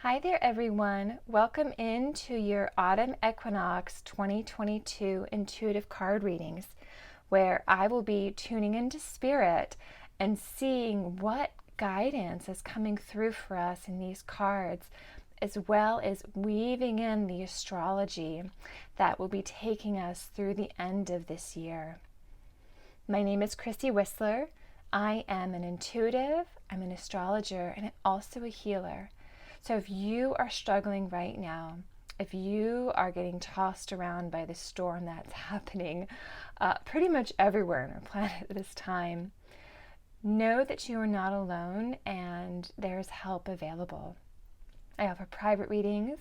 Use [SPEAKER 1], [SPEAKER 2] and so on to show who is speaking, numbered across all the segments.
[SPEAKER 1] Hi there, everyone. Welcome into your Autumn Equinox 2022 intuitive card readings, where I will be tuning into spirit and seeing what guidance is coming through for us in these cards, as well as weaving in the astrology that will be taking us through the end of this year. My name is Christy Whistler. I am an intuitive, I'm an astrologer, and I'm also a healer. So if you are struggling right now, if you are getting tossed around by the storm that's happening pretty much everywhere on our planet at this time, know that you are not alone and there's help available. I offer private readings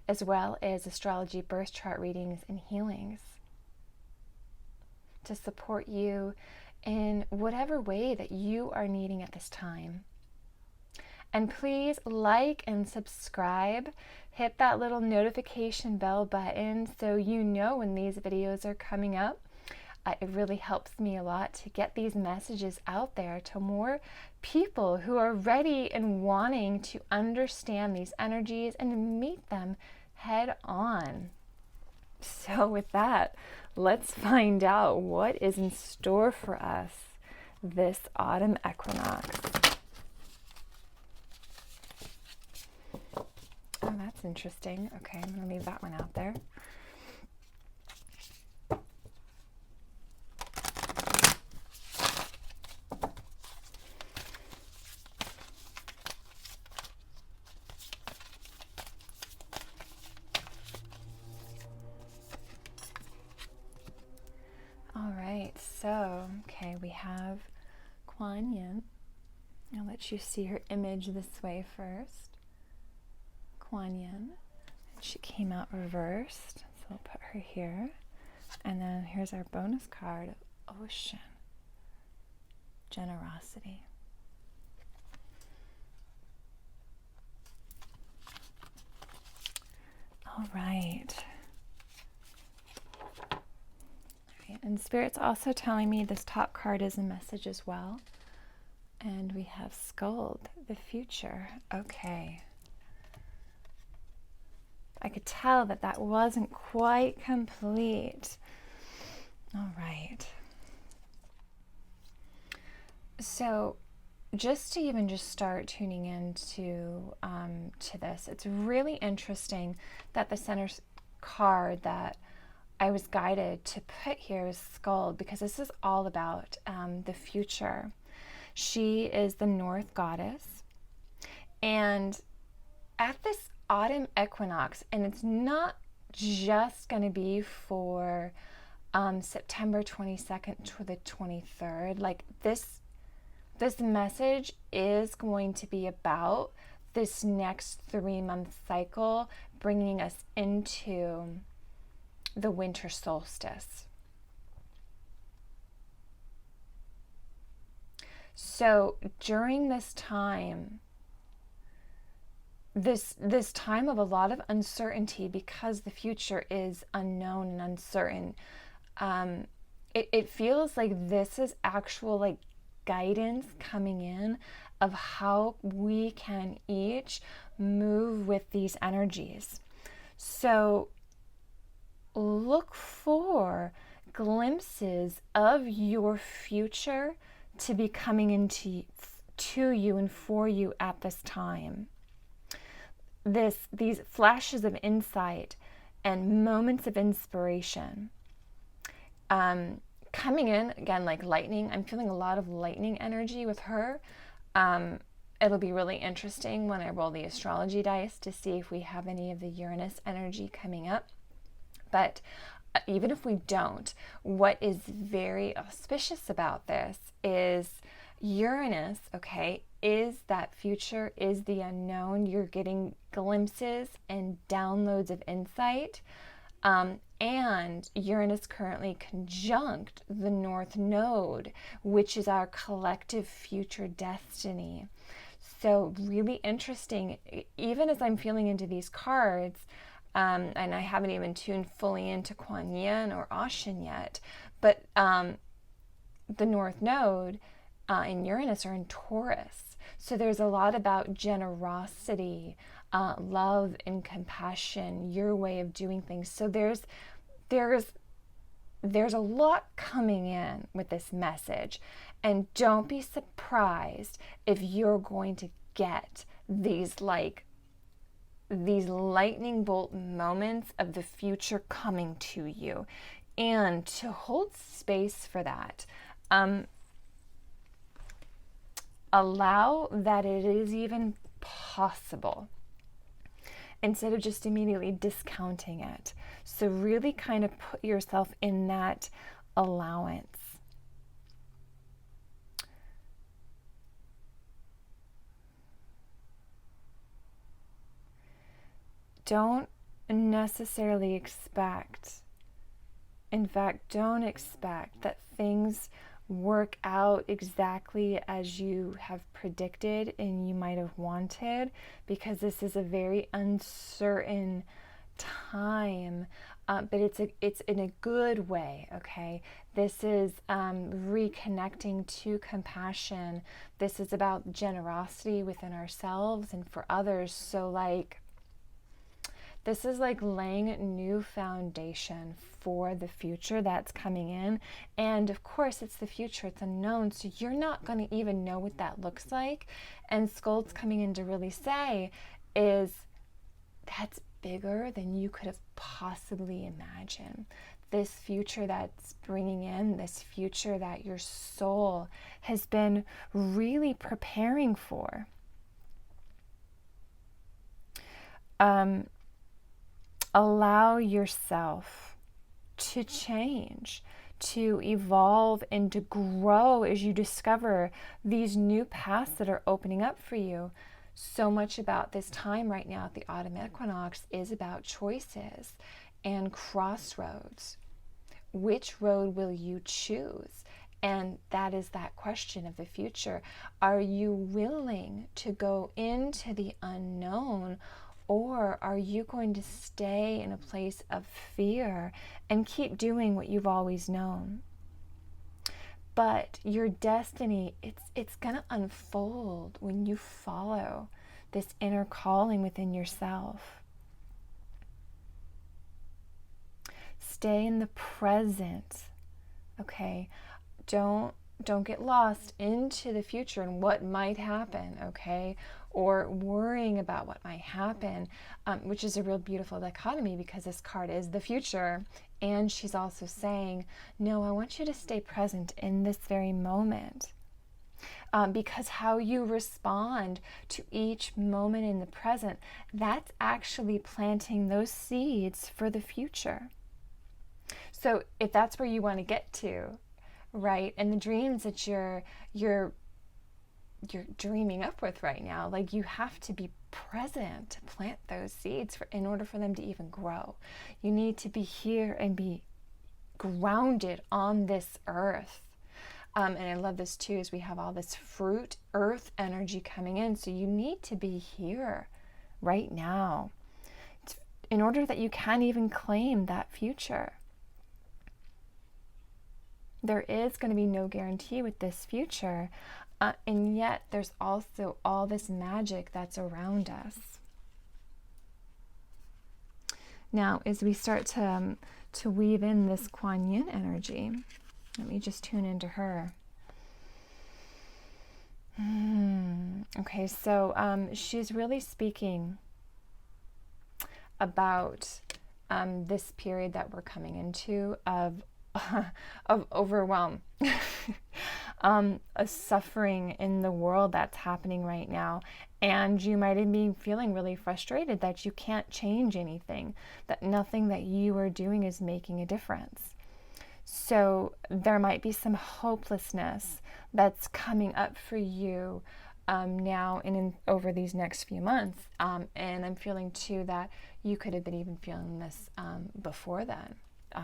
[SPEAKER 1] as well as astrology birth chart readings and healings to support you in whatever way that you are needing at this time. And please like and subscribe. Hit that little notification bell button so you know when these videos are coming up. It really helps me a lot to get these messages out there to more people who are ready and wanting to understand these energies and meet them head on. So with that, let's find out what is in store for us this autumn equinox. Oh, that's interesting. Okay, I'm going to leave that one out there. All right, so, okay, we have Kuan Yin. I'll let you see her image this way first. Kuan Yin. She came out reversed, so we'll put her here. And then here's our bonus card of Ocean. Generosity. All right. And Spirit's also telling me this top card is a message as well. And we have Skuld, the future. Okay. I could tell that that wasn't quite complete. All right. So just to even just start tuning into to this, it's really interesting that the center card that I was guided to put here is Skuld, because this is all about the future. She is the North goddess. And at this autumn equinox, and it's not just going to be for September 22nd to the 23rd. Like this message is going to be about this next 3-month cycle, bringing us into the winter solstice. So during this time, this time of a lot of uncertainty, because the future is unknown and uncertain, it feels like this is actual like guidance coming in of how we can each move with these energies. So look for glimpses of your future to be coming into to you and for you at this time. These flashes of insight and moments of inspiration coming in again like lightning. I'm feeling a lot of lightning energy with her. It'll be really interesting when I roll the astrology dice to see if we have any of the Uranus energy coming up. But even if we don't, what is very auspicious about this is Uranus, okay, is that future, is the unknown. You're getting glimpses and downloads of insight. And Uranus currently conjunct the North Node, which is our collective future destiny. So really interesting, even as I'm feeling into these cards, and I haven't even tuned fully into Kuan Yin or Ocean yet, but the North Node and Uranus are in Taurus. So there's a lot about generosity, love and compassion, your way of doing things. So there's a lot coming in with this message, and don't be surprised if you're going to get these lightning bolt moments of the future coming to you. And to hold space for that, allow that it is even possible instead of just immediately discounting it. So really kind of put yourself in that allowance. Don't necessarily expect, in fact, don't expect that things work out exactly as you have predicted and you might have wanted, because this is a very uncertain time, but it's in a good way. Okay, this is reconnecting to compassion. This is about generosity within ourselves and for others. So this is like laying a new foundation for the future that's coming in. And of course, it's the future, it's unknown, so you're not going to even know what that looks like. And Skuld's coming in to really say is that's bigger than you could have possibly imagined. This future that's bringing in, this future that your soul has been really preparing for. Allow yourself to change, to evolve, and to grow as you discover these new paths that are opening up for you. So much about this time right now at the autumn equinox is about choices and crossroads. Which road will you choose? And that is that question of the future. Are you willing to go into the unknown? Or are you going to stay in a place of fear and keep doing what you've always known? But your destiny, it's going to unfold when you follow this inner calling within yourself. Stay in the present, okay? Don't get lost into the future and what might happen, okay? Or worrying about what might happen, which is a real beautiful dichotomy, because this card is the future, and she's also saying, no, I want you to stay present in this very moment, because how you respond to each moment in the present, that's actually planting those seeds for the future. So if that's where you want to get to, right, and the dreams that you're dreaming up with right now, like, you have to be present to plant those seeds in order for them to even grow. You need to be here and be grounded on this earth. And I love this too, is we have all this fruit earth energy coming in. So you need to be here right now in order that you can even claim that future. There is going to be no guarantee with this future. And yet there's also all this magic that's around us. Now, as we start to weave in this Kuan Yin energy, let me just tune into her. Okay, so she's really speaking about this period that we're coming into of overwhelm, a suffering in the world that's happening right now. And you might be feeling really frustrated that you can't change anything, that nothing that you are doing is making a difference. So there might be some hopelessness that's coming up for you now and over these next few months. And I'm feeling too that you could have been even feeling this before then.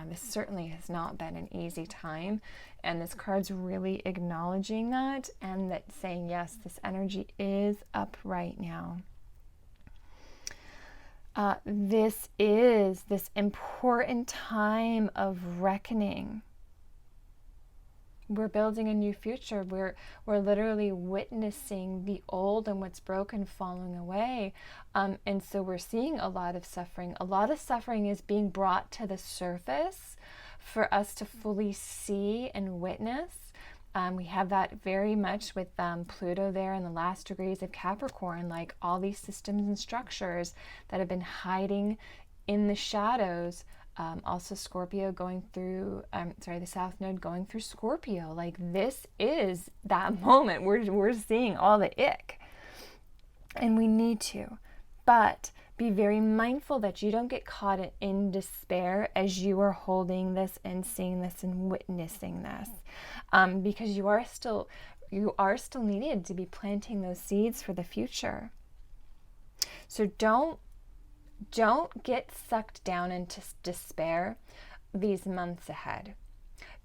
[SPEAKER 1] This certainly has not been an easy time, and this card's really acknowledging that, and that saying, yes, this energy is up right now. This is this important time of reckoning we're building a new future. We're literally witnessing the old and what's broken falling away. And so we're seeing a lot of suffering. A lot of suffering is being brought to the surface for us to fully see and witness. We have that very much with Pluto there in the last degrees of Capricorn, like all these systems and structures that have been hiding in the shadows. Also Scorpio going through, the South Node going through Scorpio. Like this is that moment. We're seeing all the ick. And we need to. But be very mindful that you don't get caught in despair as you are holding this and seeing this and witnessing this. Because you are still needed to be planting those seeds for the future. So don't get sucked down into despair these months ahead.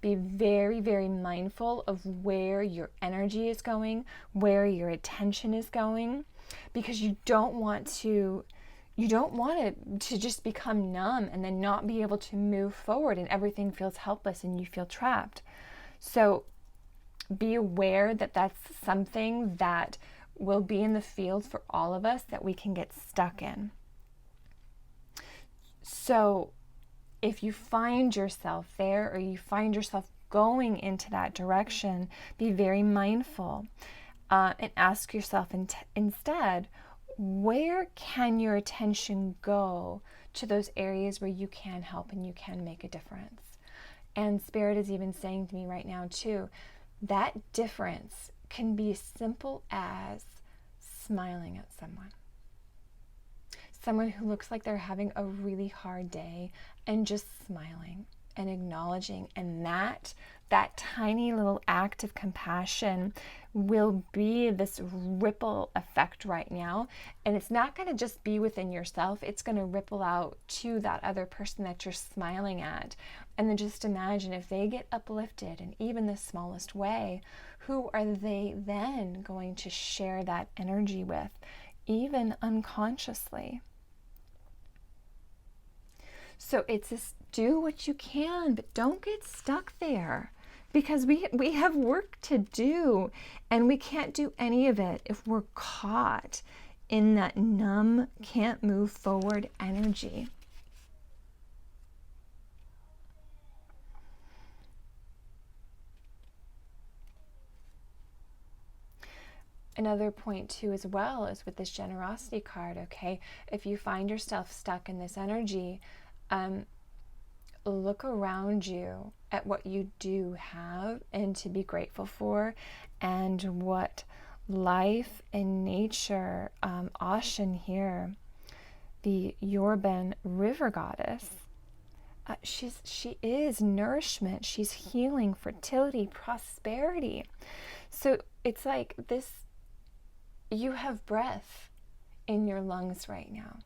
[SPEAKER 1] Be very, very mindful of where your energy is going, where your attention is going, because you don't want it to just become numb and then not be able to move forward and everything feels helpless and you feel trapped. So be aware that that's something that will be in the field for all of us that we can get stuck in. So if you find yourself there or you find yourself going into that direction, be very mindful and ask yourself instead, where can your attention go to those areas where you can help and you can make a difference? And Spirit is even saying to me right now too, that difference can be as simple as smiling at someone. Someone who looks like they're having a really hard day and just smiling and acknowledging, and that tiny little act of compassion will be this ripple effect right now. And it's not going to just be within yourself, it's going to ripple out to that other person that you're smiling at. And then just imagine if they get uplifted in even the smallest way, who are they then going to share that energy with, even unconsciously? So it's this, do what you can, but don't get stuck there, because we have work to do, and we can't do any of it if we're caught in that numb, can't move forward energy. Another point too as well is with this generosity card, okay? If you find yourself stuck in this energy, look around you at what you do have and to be grateful for, and what life and nature, Ocean here, the Yorban river goddess, she is nourishment, she's healing, fertility, prosperity. So it's like this, you have breath in your lungs right now.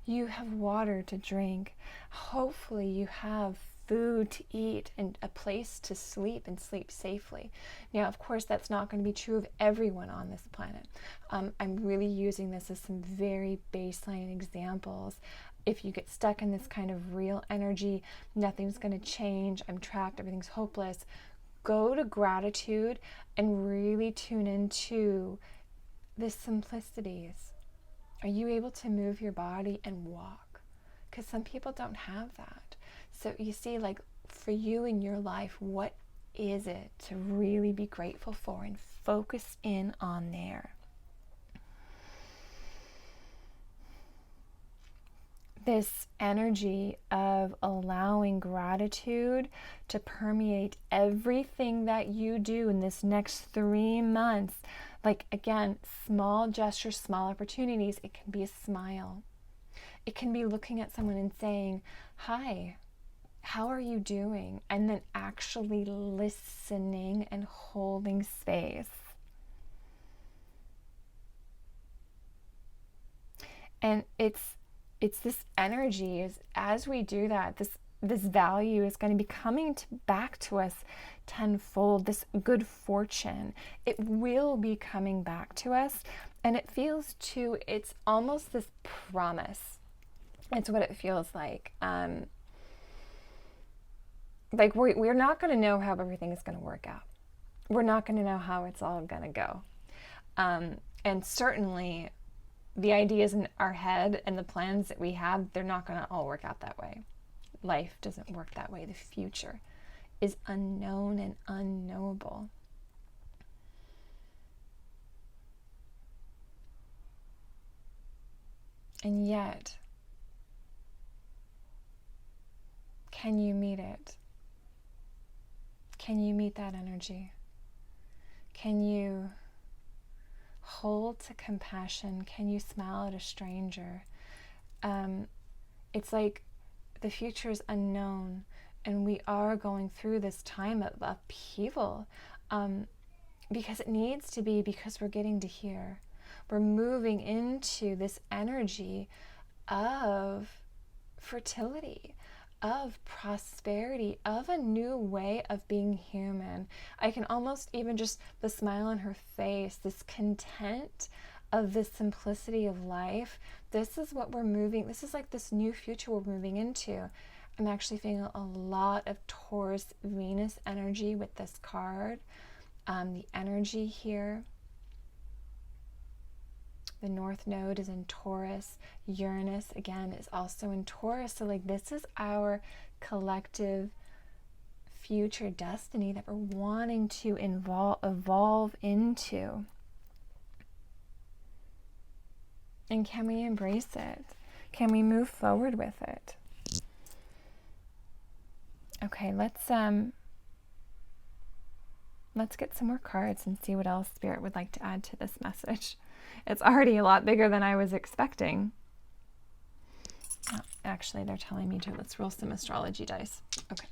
[SPEAKER 1] You have water to drink. Hopefully you have food to eat and a place to sleep and sleep safely. Now, of course, that's not going to be true of everyone on this planet. I'm really using this as some very baseline examples. If you get stuck in this kind of real energy, nothing's going to change, I'm trapped, everything's hopeless, go to gratitude and really tune into the simplicities. Are you able to move your body and walk? Because some people don't have that. So you see, like for you in your life, what is it to really be grateful for and focus in on there? This energy of allowing gratitude to permeate everything that you do in this next 3 months. Like, again, small gestures, small opportunities. It can be a smile. It can be looking at someone and saying, hi, how are you doing? And then actually listening and holding space. And it's this energy, as we do that, this value is going to be coming back to us tenfold. This good fortune, it will be coming back to us, and it feels too, it's almost this promise. It's what it feels like. like we're not going to know how everything is going to work out. We're not going to know how it's all going to go. And certainly the ideas in our head and the plans that we have, they're not going to all work out that way. Life doesn't work that way. The future is unknown and unknowable. And yet, can you meet it? Can you meet that energy? Can you hold to compassion? Can you smile at a stranger? It's like the future is unknown, and we are going through this time of upheaval because it needs to be, because we're getting to hear. We're moving into this energy of fertility, of prosperity, of a new way of being human. I can almost even just the smile on her face, this content of this simplicity of life. This is what we're moving. This is like this new future we're moving into. I'm actually feeling a lot of Taurus Venus energy with this card. The energy here. The North Node is in Taurus. Uranus, again, is also in Taurus. So, like, this is our collective future destiny that we're wanting to evolve into. And can we embrace it? Can we move forward with it? Okay, let's get some more cards and see what else Spirit would like to add to this message. It's already a lot bigger than I was expecting. Oh, actually, they're telling me to. Let's roll some astrology dice. Okay.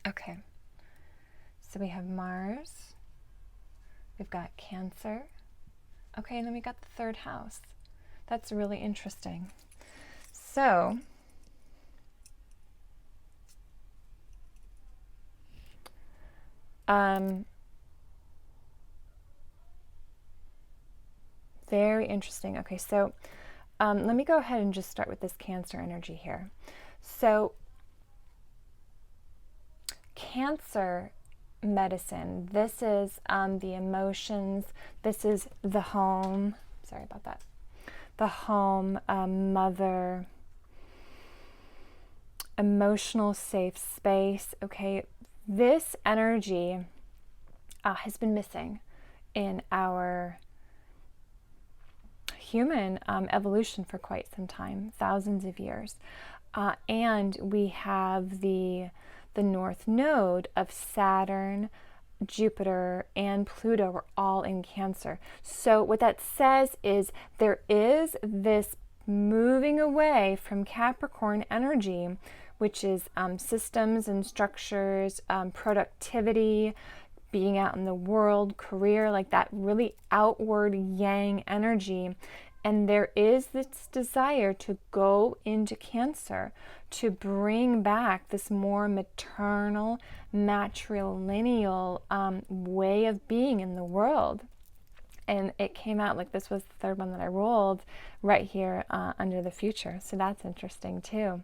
[SPEAKER 1] Okay. So we have Mars. We've got Cancer. Okay, and then we got the third house. That's really interesting. So, very interesting. Okay, so let me go ahead and just start with this Cancer energy here. So, Cancer medicine, this is the emotions, this is the home, sorry about that, the home, mother, emotional safe space. Okay, this energy has been missing in our human evolution for quite some time, thousands of years. And we have the North Node of Saturn, Jupiter, and Pluto are all in Cancer. So what that says is there is this moving away from Capricorn energy, which is systems and structures, productivity, being out in the world, career, like that really outward yang energy. And there is this desire to go into Cancer, to bring back this more maternal, matrilineal way of being in the world. And it came out like this was the third one that I rolled right here under the future. So that's interesting too.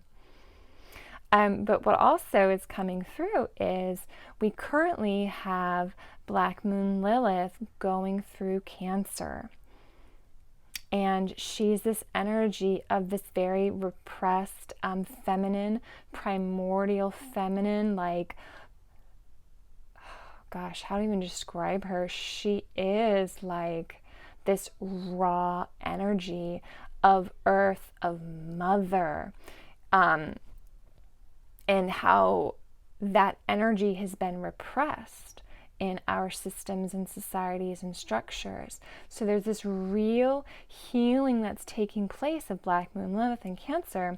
[SPEAKER 1] But what also is coming through is we currently have Black Moon Lilith going through Cancer. And she's this energy of this very repressed, feminine, primordial feminine, like, gosh, how do you even describe her? She is like this raw energy of earth, of mother, and how that energy has been repressed in our systems and societies and structures. So there's this real healing that's taking place of Black Moon Lilith and Cancer,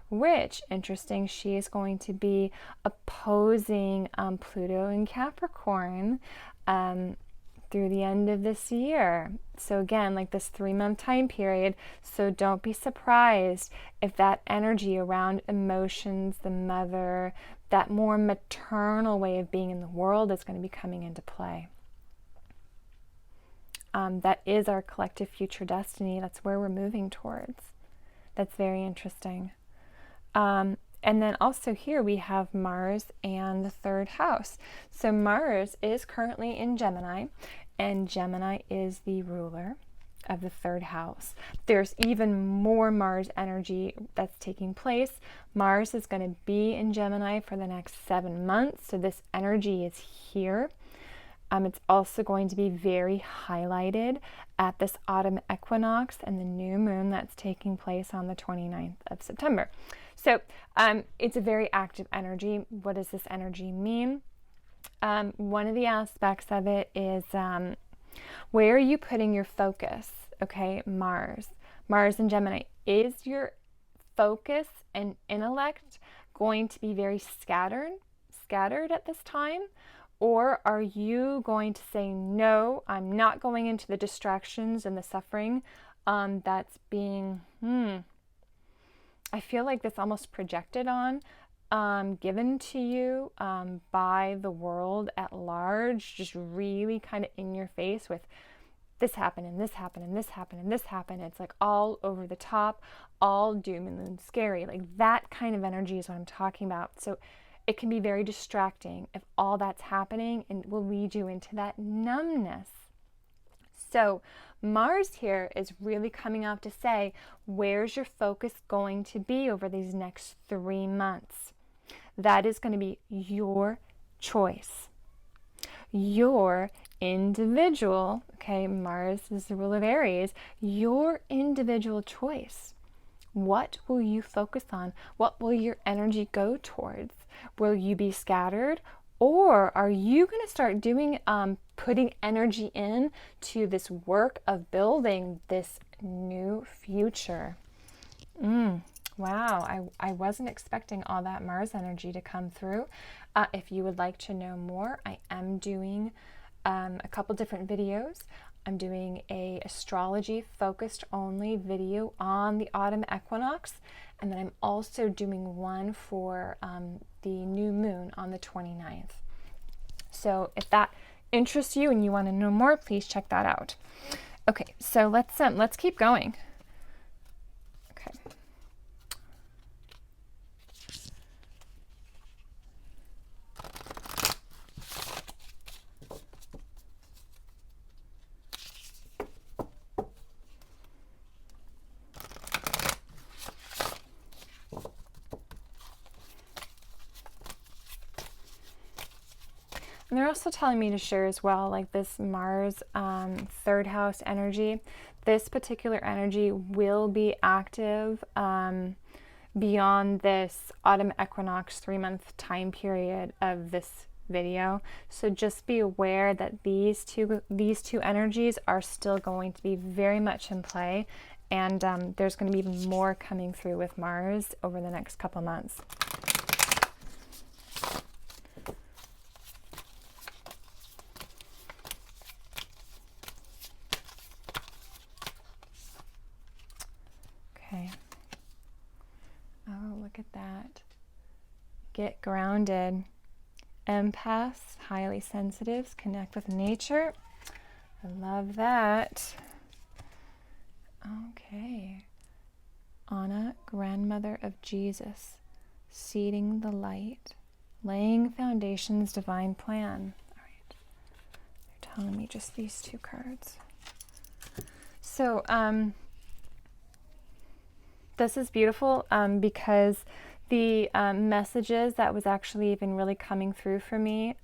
[SPEAKER 1] which, interesting, she is going to be opposing Pluto in Capricorn through the end of this year. So again, like this 3-month time period. So don't be surprised if that energy around emotions, the mother, that more maternal way of being in the world is going to be coming into play. That is our collective future destiny. That's where we're moving towards. That's very interesting. And then also here we have Mars and the third house. So Mars is currently in Gemini, and Gemini is the ruler of the third house. There's even more Mars energy that's taking place. Mars is going to be in Gemini for the next 7 months, so this energy is here. It's also going to be very highlighted at this autumn equinox and the new moon that's taking place on the 29th of September. So it's a very active energy. What does this energy mean? One of the aspects of it is where are you putting your focus? Okay, Mars and Gemini. Is your focus and intellect going to be very scattered at this time? Or are you going to say, no, I'm not going into the distractions and the suffering that's being, I feel like this almost projected on, given to you by the world at large, just really kind of in your face with this happened and this happened and this happened and this happened. It's like all over the top, all doom and scary. Like that kind of energy is what I'm talking about. So it can be very distracting if all that's happening, and will lead you into that numbness. So Mars here is really coming out to say, where's your focus going to be over these next 3 months? That is going to be your choice. Your individual, okay, Mars is the ruler of Aries, your individual choice. What will you focus on? What will your energy go towards? Will you be scattered? Or are you going to start doing, putting energy in to this work of building this new future? Wow, I wasn't expecting all that Mars energy to come through. If you would like to know more, I am doing a couple different videos. I'm doing a astrology focused only video on the autumn equinox, and then I'm also doing one for the new moon on the 29th. So if that interests you and you want to know more, please check that out. Okay, so let's keep going. Okay. And they're also telling me to share as well, like this Mars third house energy. This particular energy will be active beyond this autumn equinox 3-month time period of this video. So just be aware that these two energies are still going to be very much in play, and there's going to be even more coming through with Mars over the next couple months. Okay. Oh, look at that. Get grounded. Empaths, highly sensitives, connect with nature. I love that. Okay. Anna, grandmother of Jesus, seeding the light, laying foundations, divine plan. All right. They're telling me just these 2 cards. So, this is beautiful because the messages that was actually even really coming through for me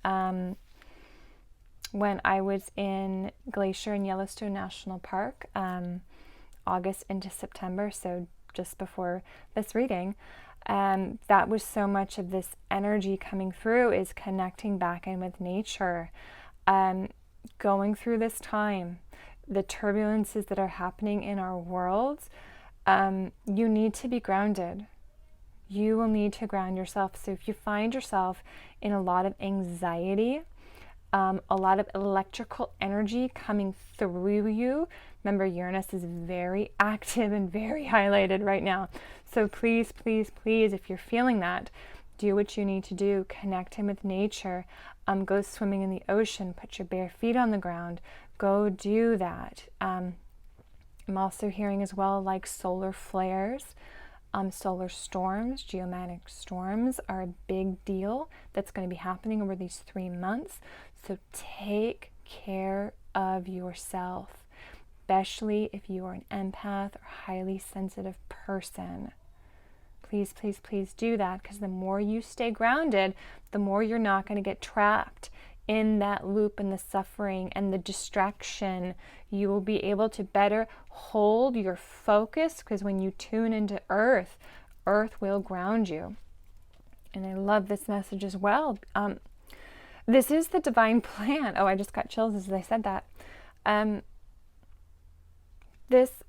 [SPEAKER 1] when I was in Glacier and Yellowstone National Park, August into September, so just before this reading, that was so much of this energy coming through is connecting back in with nature, going through this time, the turbulences that are happening in our world. You need to be grounded. You will need to ground yourself. So if you find yourself in a lot of anxiety, a lot of electrical energy coming through you, remember Uranus is very active and very highlighted right now. So please, please, please, if you're feeling that, do what you need to do. Connect in with nature. Go swimming in the ocean. Put your bare feet on the ground. Go do that. I'm also hearing as well like solar flares. Solar storms, geomagnetic storms are a big deal that's going to be happening over these 3 months. So take care of yourself, especially if you are an empath or highly sensitive person. Please, please, please do that, because the more you stay grounded, the more you're not going to get trapped in that loop and the suffering and the distraction. You will be able to better hold your focus, because when you tune into Earth, Earth will ground you. And I love this message as well. This is the divine plan. Oh, I just got chills as I said that.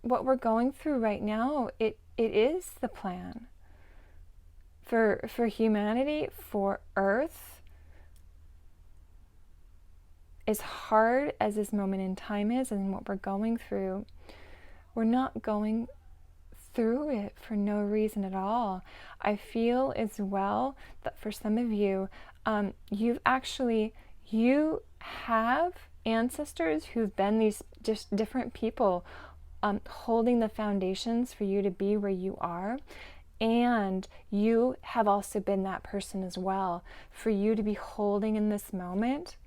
[SPEAKER 1] What we're going through right now, it is the plan for humanity, for Earth. As hard as this moment in time is and what we're going through, we're not going through it for no reason at all. I feel as well that for some of you, you have ancestors who've been these just different people holding the foundations for you to be where you are. And you have also been that person as well, for you to be holding in this moment.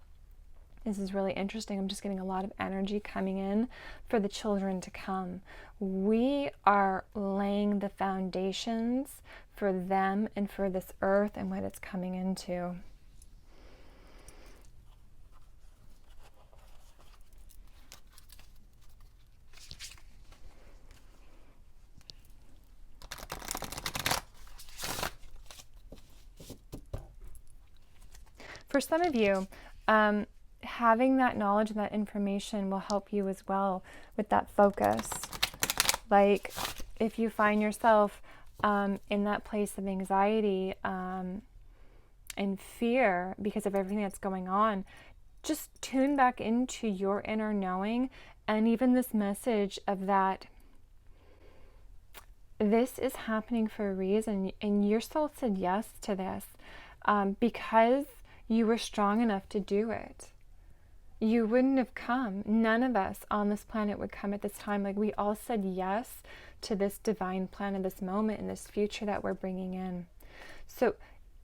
[SPEAKER 1] This is really interesting. I'm just getting a lot of energy coming in for the children to come. We are laying the foundations for them and for this earth and what it's coming into. For some of you, having that knowledge and that information will help you as well with that focus. Like if you find yourself in that place of anxiety and fear because of everything that's going on, just tune back into your inner knowing, and even this message of that this is happening for a reason, and your soul said yes to this because you were strong enough to do it. You wouldn't have come. None of us on this planet would come at this time. Like, we all said yes to this divine plan of this moment and this future that we're bringing in. So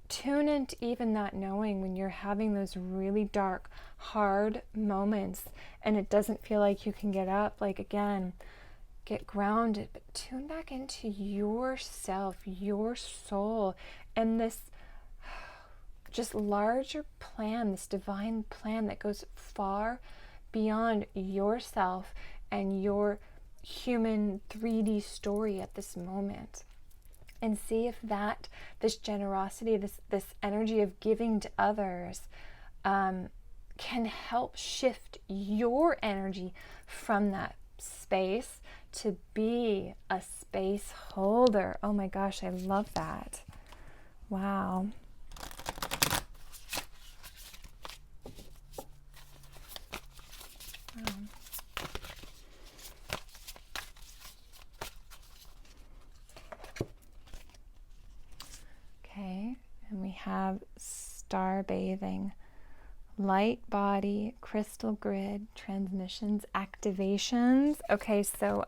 [SPEAKER 1] tune into even that knowing when you're having those really dark, hard moments and it doesn't feel like you can get up. Like, again, get grounded, but tune back into yourself, your soul, and this just larger plan, this divine plan that goes far beyond yourself and your human 3D story at this moment. And see if this generosity, this energy of giving to others can help shift your energy from that space to be a space holder. Oh my gosh, I love that. Wow. Okay, and we have star bathing, light body, crystal grid, transmissions, activations. Okay, so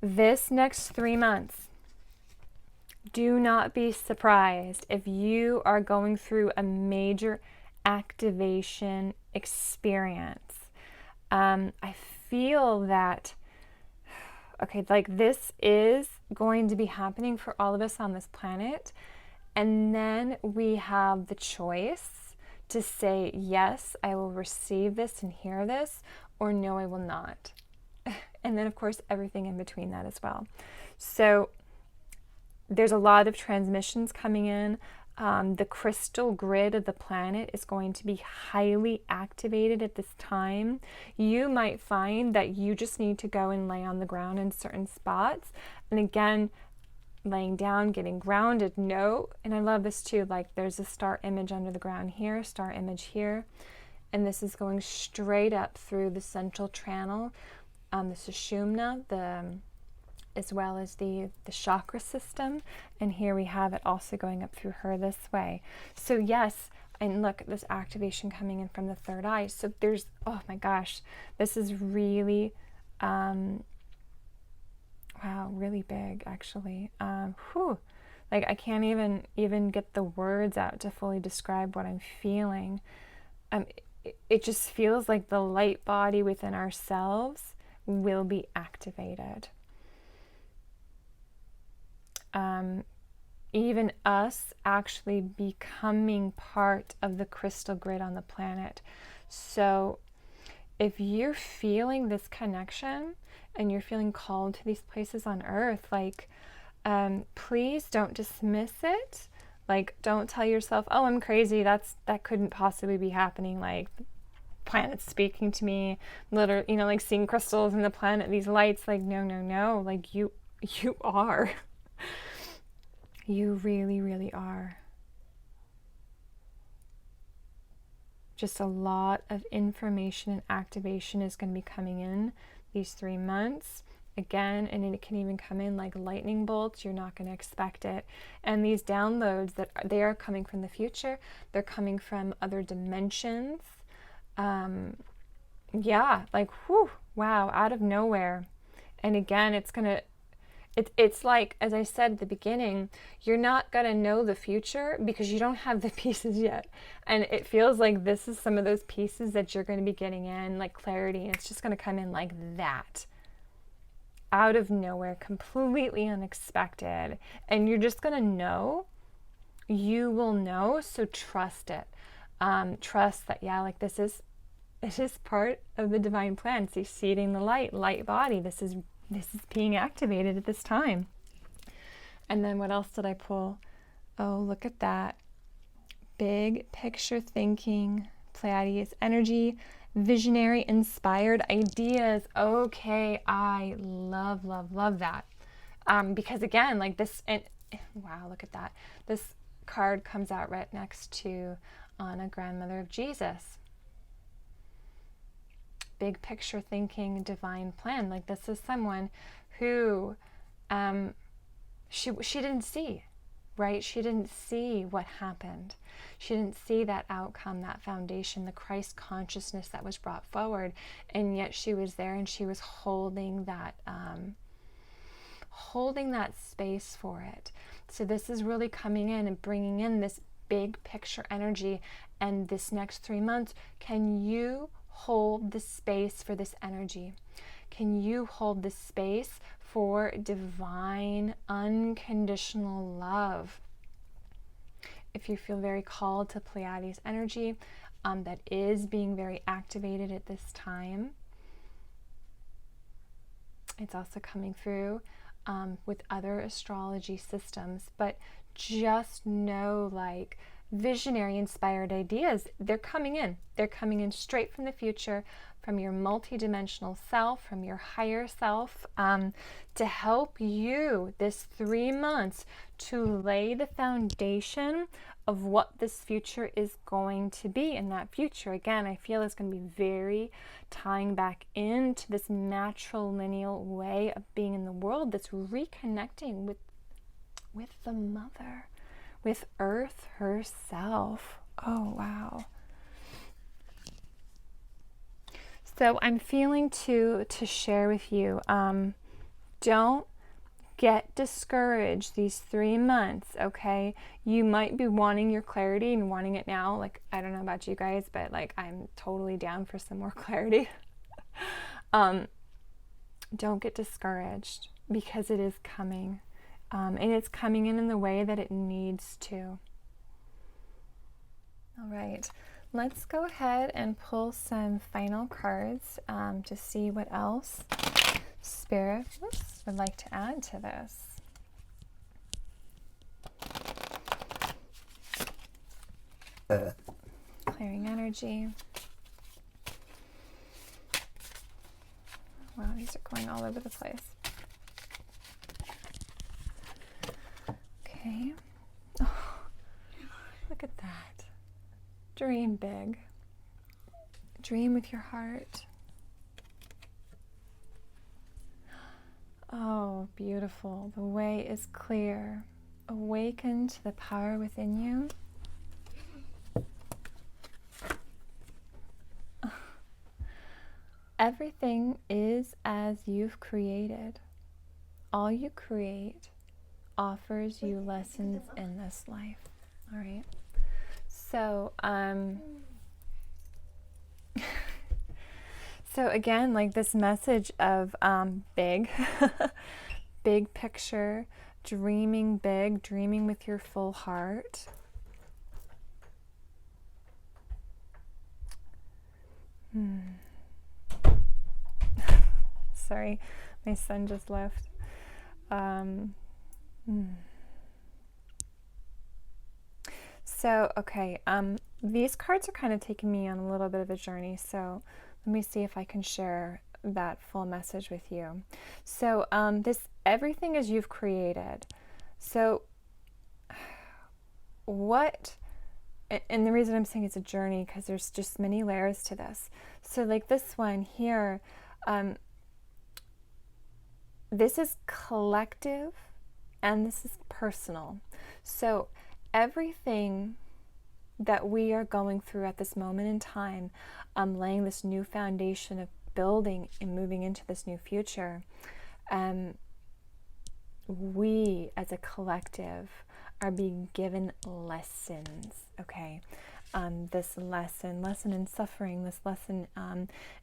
[SPEAKER 1] this next 3 months, do not be surprised if you are going through a major activation experience. I feel that, okay, like this is going to be happening for all of us on this planet. And then we have the choice to say, yes, I will receive this and hear this, or no, I will not. And then, of course, everything in between that as well. So there's a lot of transmissions coming in. The crystal grid of the planet is going to be highly activated at this time. You might find that you just need to go and lay on the ground in certain spots. And again, laying down, getting grounded, no. And I love this too, like there's a star image under the ground here, star image here. And this is going straight up through the central channel, the Sushumna, as well as the chakra system. And here we have it also going up through her this way. So yes, and look at this activation coming in from the third eye. So there's, oh my gosh, this is really, Wow, really big, actually. Like I can't even get the words out to fully describe what I'm feeling. It just feels like the light body within ourselves will be activated. Even us actually becoming part of the crystal grid on the planet. So if you're feeling this connection and you're feeling called to these places on earth, like, please don't dismiss it. Like, don't tell yourself, oh, I'm crazy, that couldn't possibly be happening. Like, planets speaking to me, literally, like seeing crystals in the planet, these lights. Like, no, like you are. You really, really are. Just a lot of information and activation is going to be coming in these 3 months. Again, and it can even come in like lightning bolts. You're not going to expect it. And these downloads, they are coming from the future. They're coming from other dimensions. Yeah, like, whew, wow, out of nowhere. And again, it's like, as I said at the beginning, you're not going to know the future because you don't have the pieces yet. And it feels like this is some of those pieces that you're going to be getting in, like clarity. And it's just going to come in like that, out of nowhere, completely unexpected. And you're just going to know. You will know. So trust it. Trust that, yeah, like this is part of the divine plan. See, seeding the light body. This is being activated at this time. And then what else did I pull? Oh, look at that. Big picture thinking, Pleiades energy, visionary, inspired ideas. Okay, I love that. Because again, like this, and wow, look at that. This card comes out right next to Anna, grandmother of Jesus. Big picture thinking, divine plan. Like this is someone who she didn't see, right? She didn't see what happened. She didn't see that outcome, that foundation, the Christ consciousness that was brought forward, and yet she was there and she was holding that space for it. So this is really coming in and bringing in this big picture energy. And this next 3 months, can you hold the space for this energy? Can you hold the space for divine, unconditional love? If you feel very called to Pleiades energy, that is being very activated at this time. It's also coming through with other astrology systems, but just know, like, visionary inspired ideas, they're coming in. They're coming in straight from the future, from your multidimensional self, from your higher self, to help you this 3 months to lay the foundation of what this future is going to be. And that future, again, I feel is going to be very tying back into this natural lineal way of being in the world, that's reconnecting with the mother, with Earth herself. Oh, wow. So I'm feeling to share with you, don't get discouraged these 3 months, okay? You might be wanting your clarity and wanting it now. Like, I don't know about you guys, but like, I'm totally down for some more clarity. Don't get discouraged, because it is coming. And it's coming in the way that it needs to. All right, let's go ahead and pull some final cards to see what else Spirit would like to add to this. Clearing energy. Wow, these are going all over the place. Okay. Oh, look at that. Dream big. Dream with your heart. Oh, beautiful. The way is clear. Awaken to the power within you. Everything is as you've created. all you create offers you lessons in this life. All right. So, so again, like this message of big, big picture, dreaming big, dreaming with your full heart. Sorry, my son just left. So, okay, these cards are kind of taking me on a little bit of a journey, so let me see if I can share that full message with you. So, this everything is you've created. So, what, and the reason I'm saying it's a journey, because there's just many layers to this. So, like this one here, this is collective and this is personal. So, everything that we are going through at this moment in time, laying this new foundation of building and moving into this new future, we as a collective are being given lessons, okay? This lesson in suffering, this lesson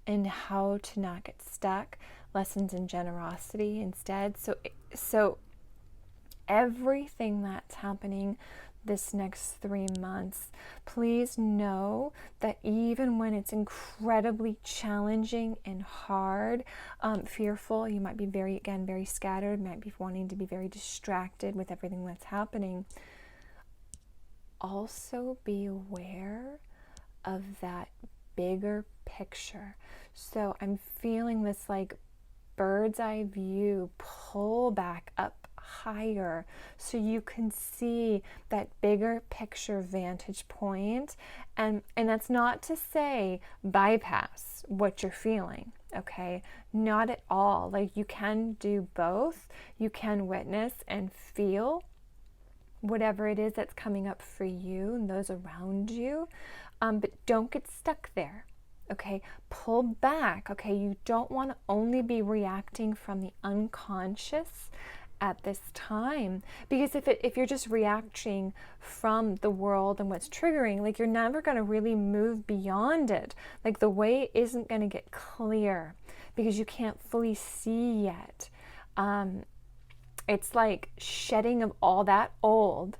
[SPEAKER 1] in how to not get stuck, lessons in generosity instead. So everything that's happening this next 3 months, please know that even when it's incredibly challenging and hard, fearful, you might be very scattered, might be wanting to be very distracted with everything that's happening. Also be aware of that bigger picture. So I'm feeling this like bird's eye view, pull back up higher so you can see that bigger picture vantage point. And that's not to say bypass what you're feeling, okay? Not at all. Like, you can do both. You can witness and feel whatever it is that's coming up for you and those around you, but don't get stuck there. Okay, pull back. Okay, you don't want to only be reacting from the unconscious at this time, because if you're just reacting from the world and what's triggering, like, you're never going to really move beyond it. Like, the way isn't going to get clear because you can't fully see yet. It's like shedding of all that old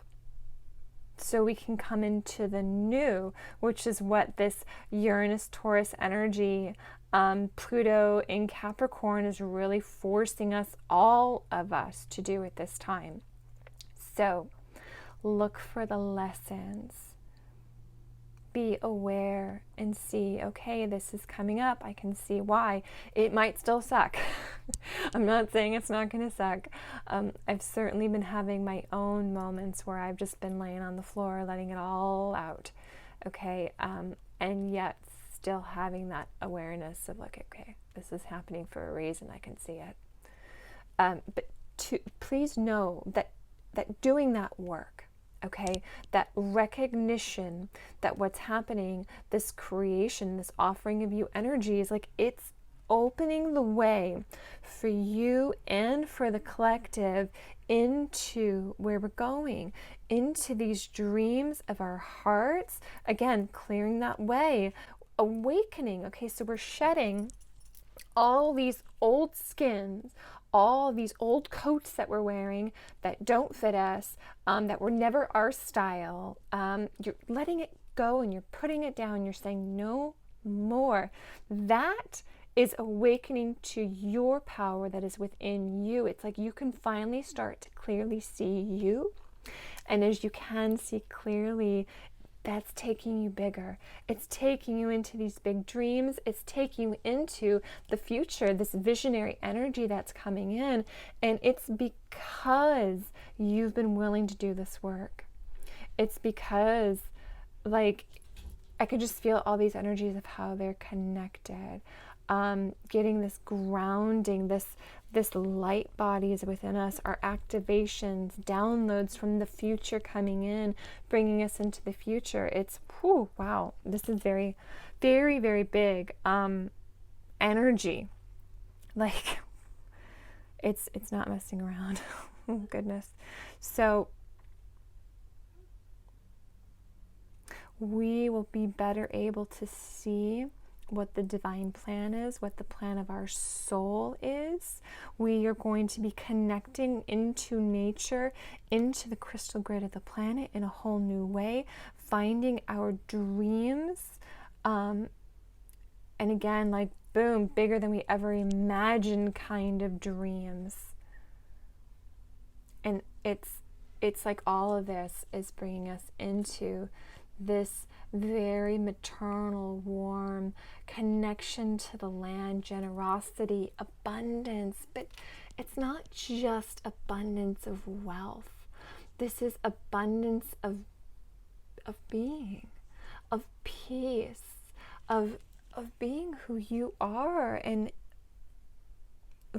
[SPEAKER 1] so we can come into the new, which is what this Uranus Taurus energy, Pluto in Capricorn, is really forcing us, all of us, to do at this time. So look for the lessons. Be aware and see, okay, this is coming up. I can see why. It might still suck. I'm not saying it's not going to suck. I've certainly been having my own moments where I've just been laying on the floor, letting it all out, okay, and yet still having that awareness of, like, okay, this is happening for a reason. I can see it. But please know that doing that work, okay, that recognition that what's happening, this creation, this offering of you energy, is like, it's opening the way for you and for the collective into where we're going, into these dreams of our hearts. Again, clearing that way, awakening. Okay, so we're shedding all these old skins, all these old coats that we're wearing that don't fit us, that were never our style. You're letting it go and you're putting it down. You're saying no more. That is awakening to your power that is within you. It's like you can finally start to clearly see you. And as you can see clearly, that's taking you bigger. It's taking you into these big dreams. It's taking you into the future, this visionary energy that's coming in. And it's because you've been willing to do this work. It's because, like, I could just feel all these energies of how they're connected. Getting this grounding, this light body is within us, our activations, downloads from the future coming in, bringing us into the future. It's, whew, wow, this is very, very, very big energy. Like, It's not messing around. Oh goodness. So we will be better able to see what the divine plan is, what the plan of our soul is. We are going to be connecting into nature, into the crystal grid of the planet in a whole new way, finding our dreams. And again, like boom, bigger than we ever imagined kind of dreams. And it's like all of this is bringing us into this very maternal, warm connection to the land, generosity, abundance. But it's not just abundance of wealth. This is abundance of being, of peace, of being who you are. And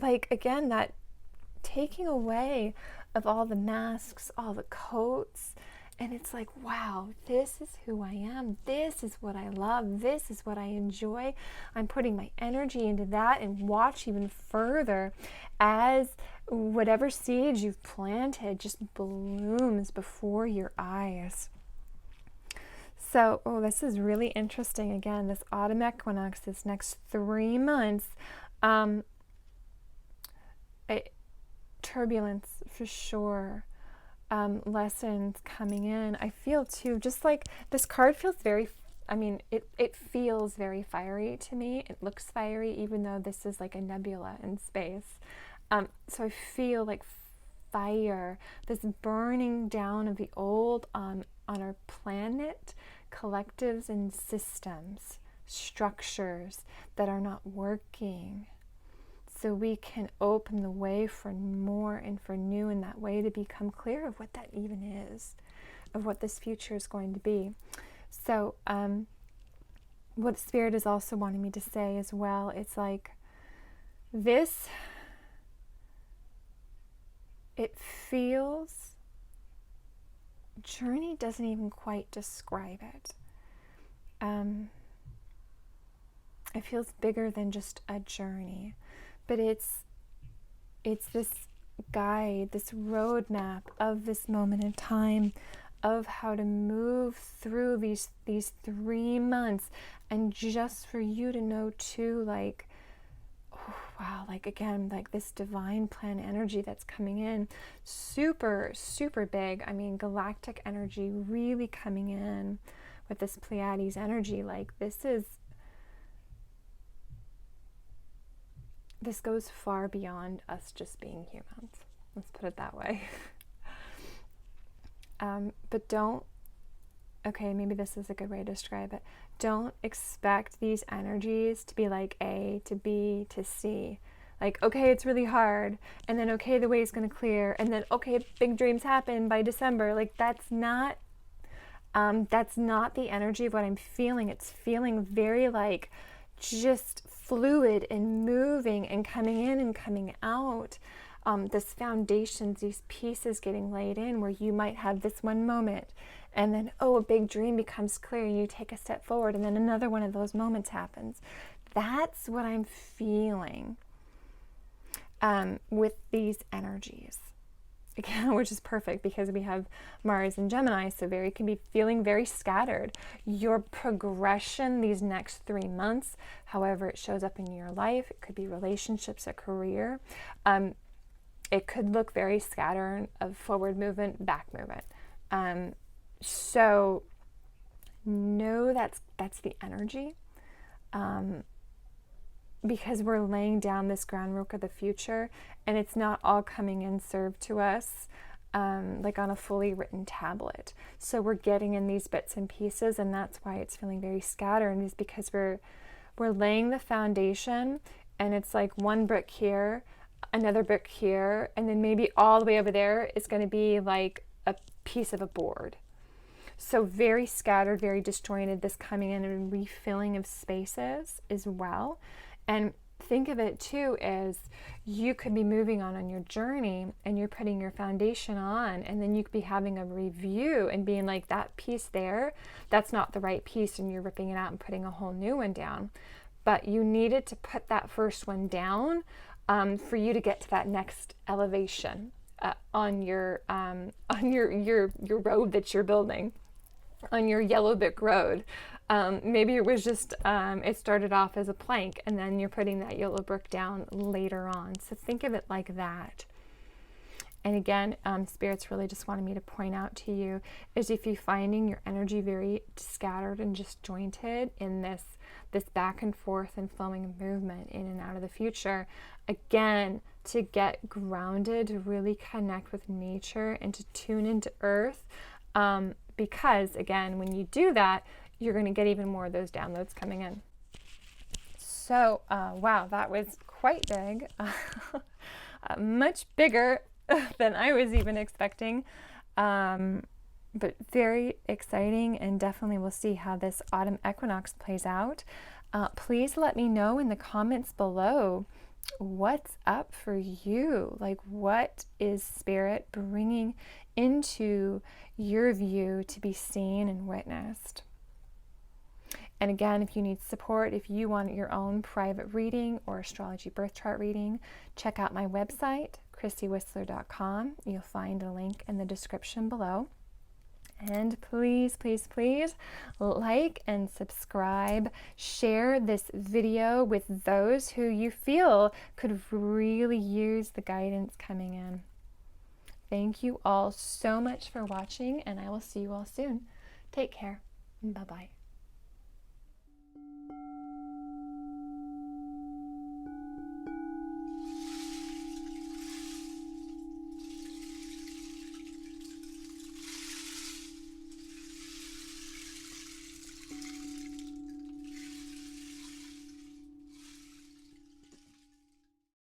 [SPEAKER 1] like, again, that taking away of all the masks, all the coats. And it's like, wow, this is who I am. This is what I love. This is what I enjoy. I'm putting my energy into that, and watch even further as whatever seeds you've planted just blooms before your eyes. So, this is really interesting. Again, this autumn equinox, this next 3 months, turbulence for sure. Lessons coming in. I feel too, just like this card feels very, it feels very fiery to me. It looks fiery, even though this is like a nebula in space. So I feel like fire, this burning down of the old on our planet, collectives and systems, structures that are not working. So we can open the way for more and for new in that way, to become clear of what that even is, of what this future is going to be. So what Spirit is also wanting me to say as well, it's like this, it feels, journey doesn't even quite describe it. It feels bigger than just a journey. But it's this guide, this roadmap of this moment in time, of how to move through these 3 months. And just for you to know too, like, oh, wow, like again, like this divine plan energy that's coming in, super, super big. Galactic energy really coming in with this Pleiades energy. Like this goes far beyond us just being humans. Let's put it that way. But maybe this is a good way to describe it. Don't expect these energies to be like A to B to C. Like, okay, it's really hard. And then, okay, the way's going to clear. And then, okay, big dreams happen by December. Like, that's not the energy of what I'm feeling. It's feeling very like just fluid and moving and coming in and coming out. This foundations, these pieces getting laid in, where you might have this one moment and then, a big dream becomes clear and you take a step forward, and then another one of those moments happens. That's what I'm feeling with these energies. Again, which is perfect because we have Mars and Gemini, so can be feeling very scattered. Your progression these next 3 months, however it shows up in your life, it could be relationships, a career. It could look very scattered, of forward movement, back movement. So know that's the energy. Because we're laying down this groundwork of the future, and it's not all coming in served to us like on a fully written tablet. So we're getting in these bits and pieces, and that's why it's feeling very scattered, is because we're laying the foundation, and it's like one brick here, another brick here, and then maybe all the way over there is going to be like a piece of a board. So very scattered, very disjointed, this coming in and refilling of spaces as well. And think of it too as you could be moving on your journey, and you're putting your foundation on, and then you could be having a review and being like, that piece there, that's not the right piece, and you're ripping it out and putting a whole new one down. But you needed to put that first one down for you to get to that next elevation on your road that you're building, on your yellow brick road. Maybe it was just, it started off as a plank and then you're putting that yellow brick down later on. So think of it like that. And again, Spirits really just wanted me to point out to you is if you're finding your energy very scattered and disjointed in this back and forth and flowing movement in and out of the future, again, to get grounded, to really connect with nature and to tune into earth, because again, when you do that, you're going to get even more of those downloads coming in. So, wow, that was quite big, much bigger than I was even expecting, but very exciting, and definitely we'll see how this autumn equinox plays out. Please let me know in the comments below what's up for you. Like, what is Spirit bringing into your view to be seen and witnessed? And again, if you need support, if you want your own private reading or astrology birth chart reading, check out my website, christywhistler.com. You'll find a link in the description below. And please, please, please like and subscribe. Share this video with those who you feel could really use the guidance coming in. Thank you all so much for watching, and I will see you all soon. Take care. Bye-bye.